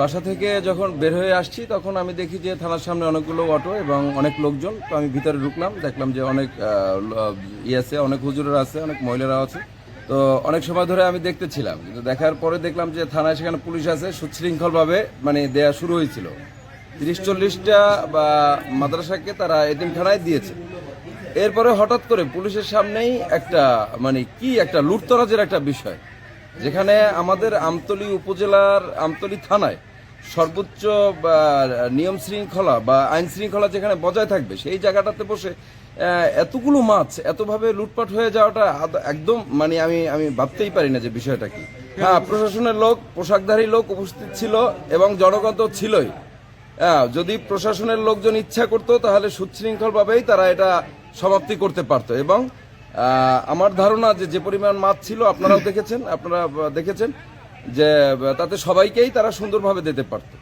বাসা থেকে যখন বের হয়ে আসছি তখন আমি দেখি যে থানার সামনে অনেকগুলো অটো এবং অনেক লোকজন। তো আমি ভিতরে ঢুকলাম, দেখলাম যে অনেক আছে, অনেক হুজুরেরা আছে, অনেক মহিলারা আছে। তো অনেক সময় ধরে আমি দেখতেছিলাম, কিন্তু দেখার পরে দেখলাম যে থানায় সেখানে পুলিশ আছে, সুশৃঙ্খলভাবে মানে দেয়া শুরু হয়েছিল। 30-40টা বা মাদ্রাসাকে তারা এতিমখানায় দিয়েছে। এরপরে হঠাৎ করে পুলিশের সামনেই একটা মানে কি একটা লুটতরাজের একটা বিষয়, যেখানে আমাদের আমতলী উপজেলার আমতলী থানায় সর্বোচ্চ নিয়ম শৃঙ্খলা বা আইন শৃঙ্খলা যেখানে বজায় থাকবে সেই জায়গাটাতে বসে এতগুলো মাছ এতভাবে লুটপাট হয়ে যাওয়াটা একদম মানে আমি ভাবতেই পারি না যে বিষয়টা কি। হ্যাঁ, প্রশাসনের লোক, পোশাকধারী লোক উপস্থিত ছিল এবং জনগণ তো ছিলই। যদি প্রশাসনের লোকজন ইচ্ছা করতো তাহলে সুশৃঙ্খলভাবেই তারা এটা সমাপ্তি করতে পারতো। এবং আমার ধারণা যে পরিমাণ মাছ ছিল আপনারা দেখেছেন যে তাতে সবাইকেই তারা সুন্দরভাবে দিতে পারতো।